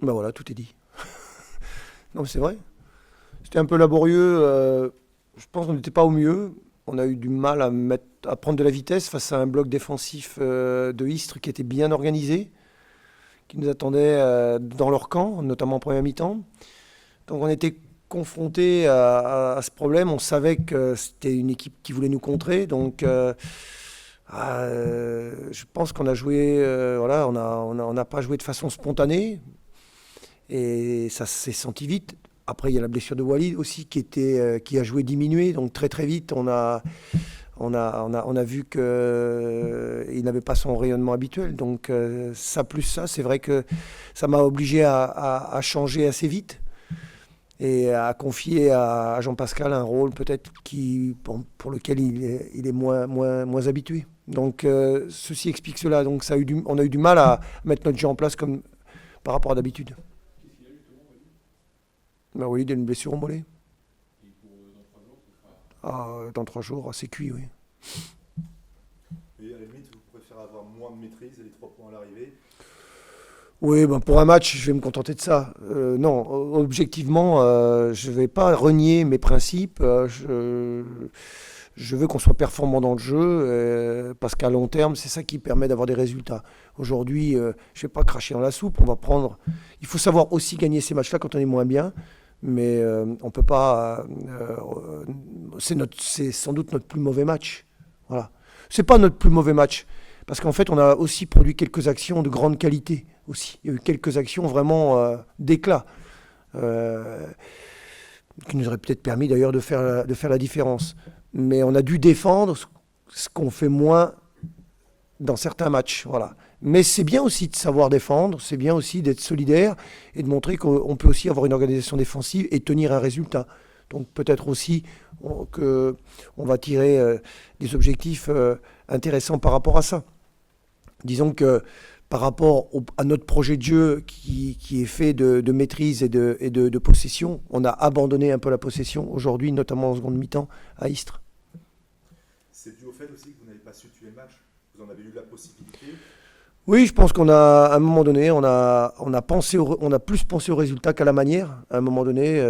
Ben voilà, tout est dit. Non, mais c'est vrai. C'était un peu laborieux. Je pense qu'on n'était pas au mieux. On a eu du mal à prendre de la vitesse face à un bloc défensif de Istres qui était bien organisé, qui nous attendait dans leur camp, notamment en première mi-temps. Donc on était confronté à ce problème. On savait que c'était une équipe qui voulait nous contrer. Donc je pense qu'on a joué, voilà, on n'a pas joué de façon spontanée. Et ça s'est senti vite. Après, il y a la blessure de Walid aussi qui a joué diminué. Donc très très vite, on a vu qu'il n'avait pas son rayonnement habituel. Donc ça plus ça, c'est vrai que ça m'a obligé à changer assez vite et à confier à Jean-Pascal un rôle peut-être pour lequel il est moins habitué. Donc ceci explique cela. Donc on a eu du mal à mettre notre jeu en place comme par rapport à d'habitude. Ben oui, il a une blessure au mollet. Dans 3 jours, c'est cuit, oui. Et à la limite, vous préférez avoir moins de maîtrise et les 3 points à l'arrivée? Oui, ben pour un match, je vais me contenter de ça. Non, objectivement, je ne vais pas renier mes principes. Je veux qu'on soit performant dans le jeu, parce qu'à long terme, c'est ça qui permet d'avoir des résultats. Aujourd'hui, je ne vais pas cracher dans la soupe. Il faut savoir aussi gagner ces matchs-là quand on est moins bien. Mais on peut pas. C'est sans doute notre plus mauvais match. Voilà. C'est pas notre plus mauvais match. Parce qu'en fait, on a aussi produit quelques actions de grande qualité aussi. Il y a eu quelques actions vraiment d'éclat. Qui nous auraient peut-être permis d'ailleurs de faire la différence. Mais on a dû défendre ce qu'on fait moins dans certains matchs. Voilà. Mais c'est bien aussi de savoir défendre, c'est bien aussi d'être solidaire et de montrer qu'on peut aussi avoir une organisation défensive et tenir un résultat. Donc peut-être aussi qu'on va tirer des objectifs intéressants par rapport à ça. Disons que par rapport à notre projet de jeu qui est fait de maîtrise et de possession, on a abandonné un peu la possession aujourd'hui, notamment en seconde mi-temps à Istres. C'est dû au fait aussi que vous n'avez pas su tuer le match. Vous en avez eu la possibilité. Oui, je pense à un moment donné, on a plus pensé au résultat qu'à la manière. À un moment donné,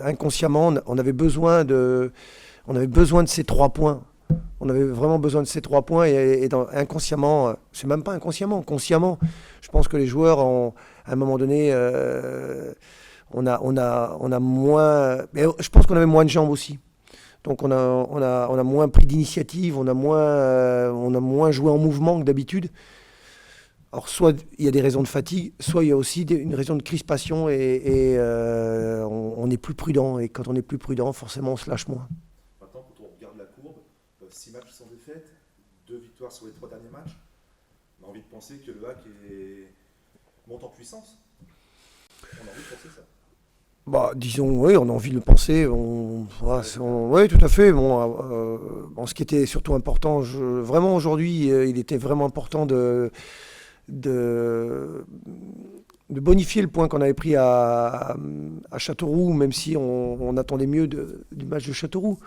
inconsciemment, on avait besoin de ces 3 points. On avait vraiment besoin de ces 3 points inconsciemment, c'est même pas inconsciemment, consciemment. Je pense que les joueurs, à un moment donné, on a moins. Mais je pense qu'on avait moins de jambes aussi. Donc on a moins pris d'initiative, on a moins joué en mouvement que d'habitude. Alors soit il y a des raisons de fatigue, soit il y a aussi une raison de crispation et on est plus prudent. Et quand on est plus prudent, forcément on se lâche moins. Maintenant, quand on regarde la courbe, 6 matchs sans défaite, 2 victoires sur les 3 derniers matchs, on a envie de penser que le HAC monte en puissance. On a envie de penser ça. Bah, disons, oui, on a envie de le penser. Oui, tout à fait. Bon, ce qui était surtout important, vraiment aujourd'hui, il était vraiment important de bonifier le point qu'on avait pris à Châteauroux, même si on attendait mieux du match de Châteauroux.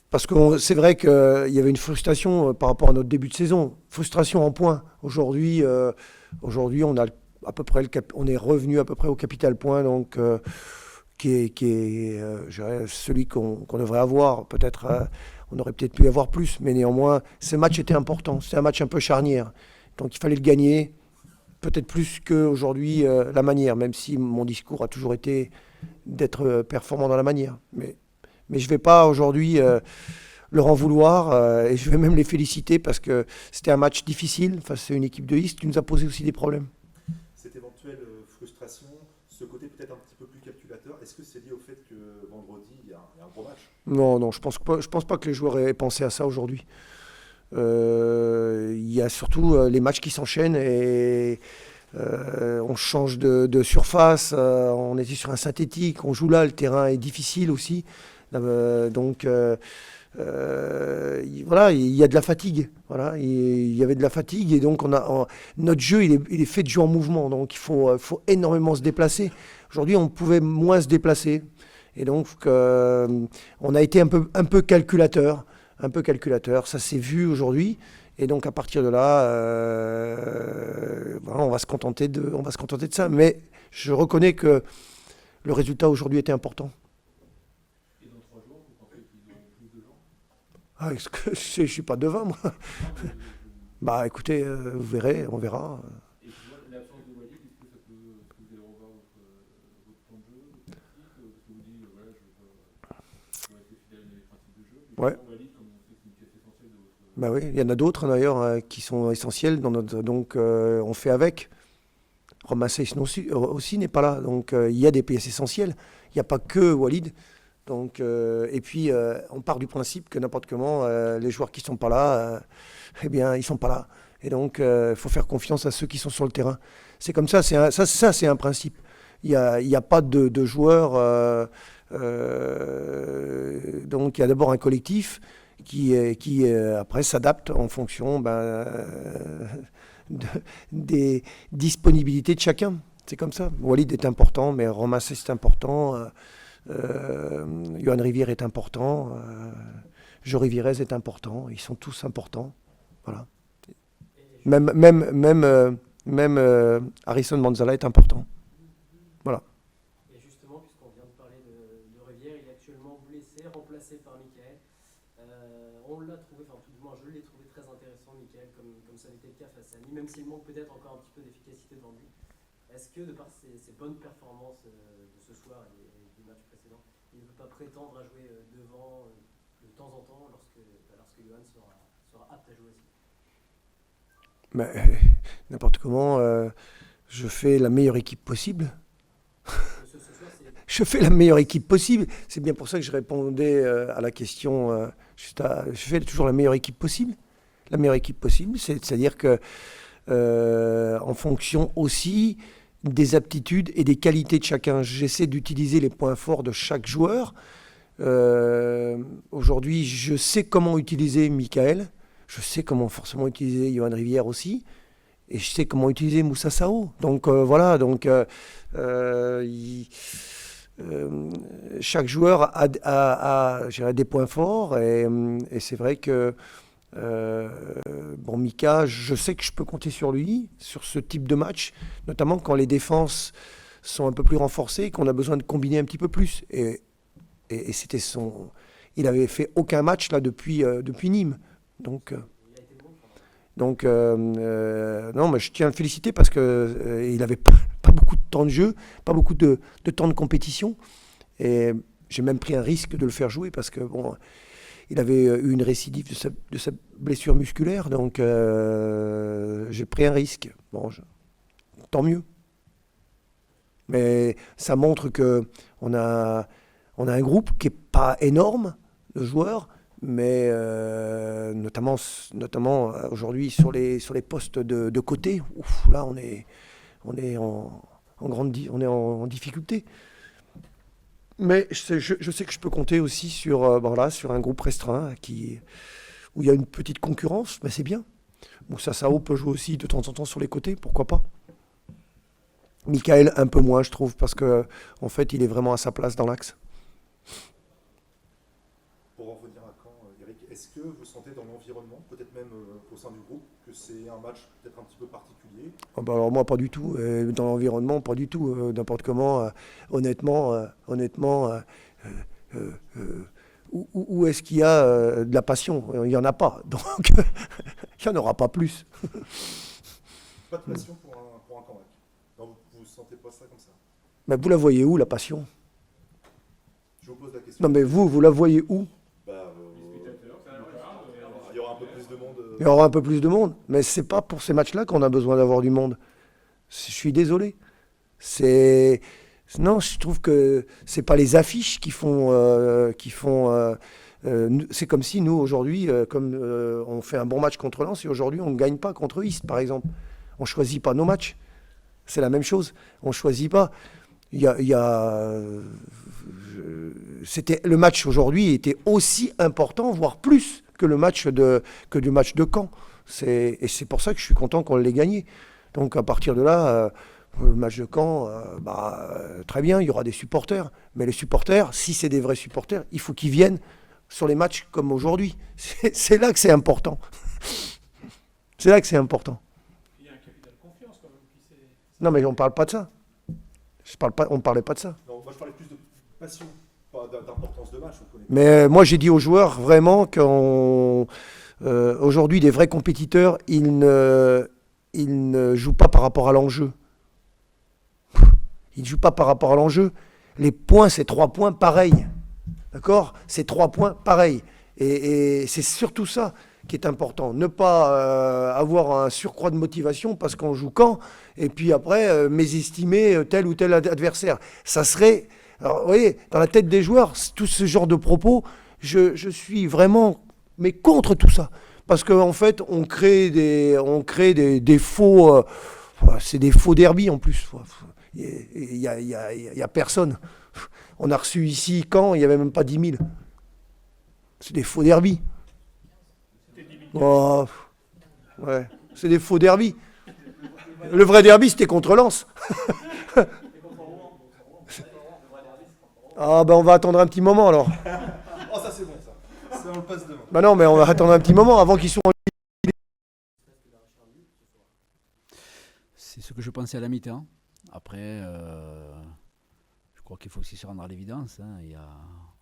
Parce que c'est vrai qu'il y avait une frustration par rapport à notre début de saison. Frustration en points. Aujourd'hui, on a à peu près on est revenu à peu près au capital point, donc qui est je dirais, celui qu'on devrait avoir. Peut-être, on aurait peut-être pu y avoir plus, mais néanmoins, ce match était important. C'était un match un peu charnière. Donc il fallait le gagner, peut-être plus qu'aujourd'hui la manière, même si mon discours a toujours été d'être performant dans la manière. Mais je ne vais pas aujourd'hui leur en vouloir et je vais même les féliciter parce que c'était un match difficile face à une équipe de Istres qui nous a posé aussi des problèmes. Cette éventuelle frustration, ce côté peut-être un petit peu plus calculateur, est-ce que c'est lié au fait que vendredi, il y a un gros match? Non, je pense pas que les joueurs aient pensé à ça aujourd'hui. Il y a surtout les matchs qui s'enchaînent et on change de surface, on était sur un synthétique, on joue là, le terrain est difficile aussi. Donc voilà, il y a de la fatigue. Voilà, il y avait de la fatigue et donc notre jeu il est fait de jouer en mouvement, donc il faut énormément se déplacer. Aujourd'hui, on pouvait moins se déplacer et donc on a été un peu calculateur. Ça s'est vu aujourd'hui Et donc à partir de là, voilà, on va se contenter de ça. Mais je reconnais que le résultat aujourd'hui était important. Et dans 3 jours, vous pensez qu'ils auront plus de gens? Ah, est-ce que je suis pas devin, moi. Non, mais Bah écoutez, vous verrez, on verra. et tu vois, l'absence de Walid, est-ce que ça peut. Est-ce que vous allez revoir votre plan de jeu, votre tactique? Parce que vous dites, voilà, je veux rester fidèle à mes principes de jeu. Mais Ouais. justement, Walid, comme on sait que c'est une pièce essentielle de votre. Bah oui, il y en a d'autres d'ailleurs qui sont essentiels dans notre. Donc on fait avec. Romain Seix aussi n'est pas là. Donc il y a des pièces essentielles. Il n'y a pas que Walid. Donc, et puis on part du principe que n'importe comment, les joueurs qui ne sont pas là, eh bien ils ne sont pas là. Et donc il faut faire confiance à ceux qui sont sur le terrain. C'est comme ça, ça c'est un principe. Il y a pas de joueurs. Donc il y a d'abord un collectif qui après s'adapte en fonction des disponibilités de chacun. C'est comme ça. Walid est important, mais Romain Seix est important. Yohan Rivière est important. Jory Virez est important. Ils sont tous importants. Voilà. Même Harrison Manzala est important. Voilà. Et justement, puisqu'on vient de parler de Rivière, il est actuellement blessé, remplacé par Michael. On l'a trouvé, enfin tout du moins je l'ai trouvé très intéressant, Michael, comme ça n'était le cas face à Nîmes, même s'il manque peut-être encore un petit peu d'efficacité devant lui. Est-ce que de par ses bonnes performances de ce soir et des matchs précédents, il ne peut pas prétendre à jouer devant de temps en temps lorsque Yohan sera apte à jouer aussi? Mais, n'importe comment, je fais la meilleure équipe possible. Ce soir, c'est Je fais la meilleure équipe possible. C'est bien pour ça que je répondais à la question. Je fais toujours la meilleure équipe possible. La meilleure équipe possible, c'est-à-dire que en fonction aussi des aptitudes et des qualités de chacun, j'essaie d'utiliser les points forts de chaque joueur. Aujourd'hui, je sais comment utiliser Michael. Je sais comment forcément utiliser Yohan Rivière aussi. Et je sais comment utiliser Moussa Sao. Donc voilà, chaque joueur a je dirais, des points forts. Et c'est vrai que Mika, je sais que je peux compter sur lui, sur ce type de match, notamment quand les défenses sont un peu plus renforcées et qu'on a besoin de combiner un petit peu plus. Et c'était il n'avait fait aucun match là depuis Nîmes. Donc, il a été bon pendant. non, mais je tiens à le féliciter parce qu'il n'avait pas beaucoup de temps de jeu, pas beaucoup de temps de compétition. Et j'ai même pris un risque de le faire jouer parce que il avait eu une récidive de sa blessure musculaire. Donc j'ai pris un risque. Tant mieux. Mais ça montre qu'on a un groupe qui n'est pas énorme de joueurs, mais notamment aujourd'hui sur les postes de côté, là on est en difficulté. Mais je sais que je peux compter aussi sur un groupe restreint où il y a une petite concurrence, mais c'est bien. Moussa Sao peut jouer aussi de temps en temps sur les côtés, pourquoi pas. Michael un peu moins, je trouve, parce que en fait il est vraiment à sa place dans l'axe. Pour en revenir à Caen, Eric, est-ce que vous sentez dans l'environnement, peut-être même au sein du groupe, que c'est un match peut-être un petit peu particulier? Alors moi, pas du tout. Dans l'environnement, pas du tout. N'importe comment. Honnêtement, où est-ce qu'il y a de la passion? Il n'y en a pas. Donc, il n'y en aura pas plus. Pas de passion pour un Caen. Non, vous ne sentez pas ça comme ça? Mais vous la voyez où, la passion? Je vous pose la question. Non, mais vous la voyez où? Il y aura un peu plus de monde. Il y aura un peu plus de monde. Mais c'est pas pour ces matchs-là qu'on a besoin d'avoir du monde. Je suis désolé. Non, je trouve que c'est pas les affiches qui font. C'est comme si nous aujourd'hui, on fait un bon match contre Lens et aujourd'hui on ne gagne pas contre Istres, par exemple. On choisit pas nos matchs. C'est la même chose. On choisit pas. C'était le match aujourd'hui était aussi important, voire plus que du match de Caen. Et c'est pour ça que je suis content qu'on l'ait gagné. Donc à partir de là, le match de Caen, très bien, il y aura des supporters. Mais les supporters, si c'est des vrais supporters, il faut qu'ils viennent sur les matchs comme aujourd'hui. C'est là que c'est important. C'est là que c'est important. Il y a un capital confiance quand même qui s'est. Non, mais on ne parle pas de ça. On ne parlait pas de ça. Non, moi je parlais plus de passion, pas d'importance de match. On connaît. Mais moi, j'ai dit aux joueurs vraiment qu'aujourd'hui, des vrais compétiteurs, ils ne jouent pas par rapport à l'enjeu. Ils ne jouent pas par rapport à l'enjeu. Les points, c'est 3 points pareils. D'accord ? C'est 3 points pareils. Et c'est surtout ça qui est important. Ne pas avoir un surcroît de motivation parce qu'on joue quand, et puis après, mésestimer tel ou tel adversaire. Ça serait... Alors, vous voyez, dans la tête des joueurs, tout ce genre de propos, je suis vraiment contre tout ça. Parce qu'en fait, on crée des faux... c'est des faux derbies en plus. Il n'y a personne. On a reçu ici, quand il n'y avait même pas 10 000. C'est des faux derbies. Oh, ouais, c'est des faux derbies. Le vrai derby, c'était contre Lens. Ah ben on va attendre un petit moment alors. Oh, ça c'est bon, ça. Ça, on le passe demain. Ben non, mais on va attendre un petit moment avant qu'ils soient... C'est ce que je pensais à la mi-temps. Après, je crois qu'il faut aussi se rendre à l'évidence. Hein.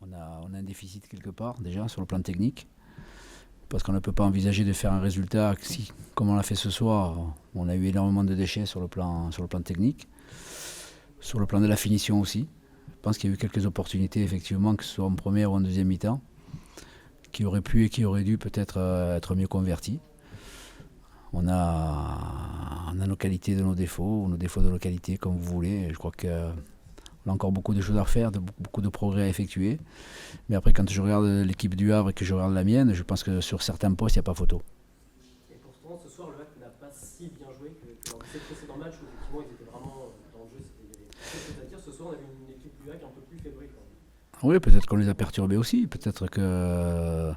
On a un déficit quelque part, déjà, sur le plan technique. Parce qu'on ne peut pas envisager de faire un résultat si, comme on l'a fait ce soir, on a eu énormément de déchets sur le plan technique. Sur le plan de la finition aussi. Je pense qu'il y a eu quelques opportunités, effectivement, que ce soit en première ou en deuxième mi-temps, qui auraient pu et qui auraient dû peut-être être mieux converties. On a nos qualités de nos défauts, ou nos défauts de nos qualités, comme vous voulez. Je crois qu'on a encore beaucoup de choses à refaire, beaucoup de progrès à effectuer. Mais après, quand je regarde l'équipe du Havre et que je regarde la mienne, je pense que sur certains postes, il n'y a pas photo. Et pourtant, ce soir, le HAC n'a pas si bien joué que lors de ces précédents matchs où effectivement ils étaient vraiment dans le jeu. Il y avait quelque chose à dire. Ce soir, on a vu une équipe du HAC un peu plus fébrile. Oui, peut-être qu'on les a perturbés aussi. Peut-être que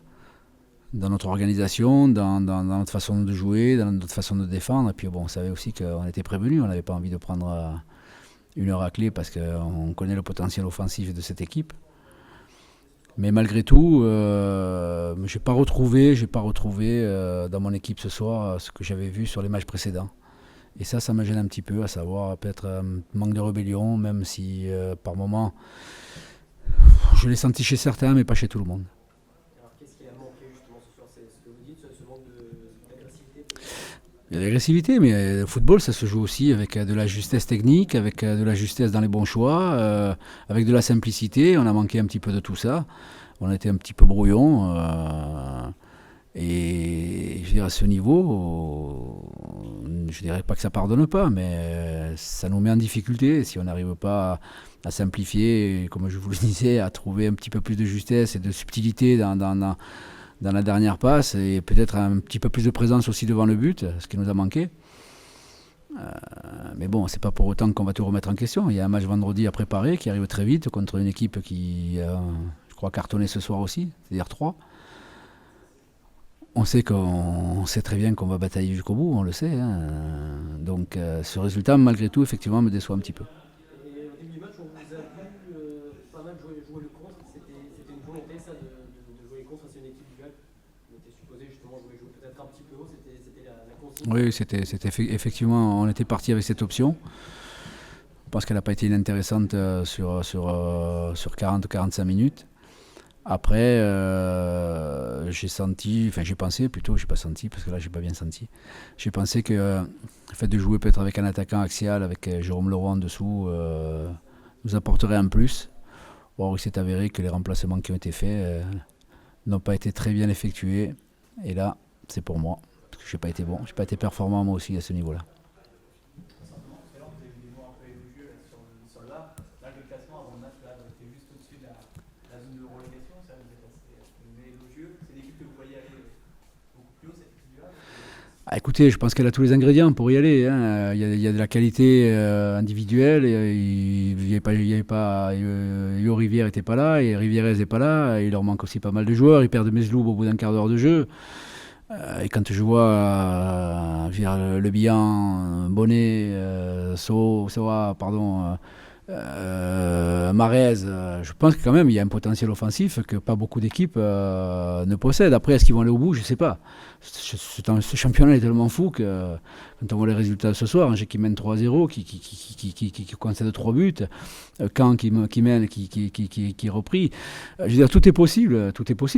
dans notre organisation, dans notre façon de jouer, dans notre façon de défendre. Et puis bon, on savait aussi qu'on était prévenus. On n'avait pas envie de prendre une heure à clé parce qu'on connaît le potentiel offensif de cette équipe. Mais malgré tout, je n'ai pas retrouvé dans mon équipe ce soir ce que j'avais vu sur les matchs précédents. Et ça me gêne un petit peu, à savoir peut-être un manque de rébellion, même si par moments, je l'ai senti chez certains, mais pas chez tout le monde. Alors, qu'est-ce qui a manqué justement ce soir? C'est ce que vous dites, ce manque d'agressivité? Il y a l'agressivité, mais le football, ça se joue aussi avec de la justesse technique, avec de la justesse dans les bons choix, avec de la simplicité. On a manqué un petit peu de tout ça. On a été un petit peu brouillon. Et je veux dire, à ce niveau, je dirais pas que ça pardonne pas, mais ça nous met en difficulté si on n'arrive pas à simplifier, et, comme je vous le disais, à trouver un petit peu plus de justesse et de subtilité dans la dernière passe, et peut-être un petit peu plus de présence aussi devant le but, ce qui nous a manqué. Mais bon, c'est pas pour autant qu'on va tout remettre en question. Il y a un match vendredi à préparer qui arrive très vite contre une équipe qui, je crois, cartonné ce soir aussi, c'est-à-dire 3. On sait très bien qu'on va batailler jusqu'au bout, on le sait. Hein. Donc ce résultat, malgré tout, effectivement, me déçoit un petit peu. Et au début du match, on vous a vu pas mal jouer le contre. C'était une volonté, ça, de jouer contre. C'est une équipe du HAC. On était supposé justement jouer peut-être un petit peu haut. C'était la consigne. Oui, c'était effectivement, on était parti avec cette option. Je pense qu'elle n'a pas été inintéressante sur 40-45 minutes. Après, j'ai pensé plutôt, j'ai pas senti, parce que là j'ai pas bien senti. J'ai pensé que le fait de jouer peut-être avec un attaquant axial, avec Jérôme Leroy en dessous, nous apporterait un plus. Or, il s'est avéré que les remplacements qui ont été faits n'ont pas été très bien effectués. Et là, c'est pour moi, parce que j'ai pas été bon, j'ai pas été performant moi aussi à ce niveau-là. Ah, écoutez, je pense qu'elle a tous les ingrédients pour y aller. Hein. Il y a de la qualité individuelle. Yo Rivière n'était pas là, et Rivierez n'est pas là. Il leur manque aussi pas mal de joueurs. Ils perdent Mesloub au bout d'un quart d'heure de jeu. Et quand je vois Le Bihan, Bonnet, Soa, Mahrez, je pense que quand même il y a un potentiel offensif que pas beaucoup d'équipes ne possèdent. Après, est-ce qu'ils vont aller au bout? Je sais pas. Ce championnat est tellement fou que quand on voit les résultats de ce soir, Angers qui mène 3-0, qui concède 3 buts, Caen qui mène, qui est repris. Je veux dire, tout est possible,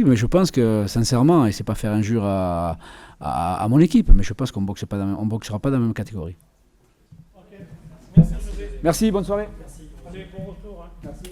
mais je pense que sincèrement, et c'est pas faire injure à mon équipe, mais je pense qu'on boxera pas dans la même catégorie. Ok. Merci José. Merci, bonne soirée. Allez, bon retour. Hein. Merci.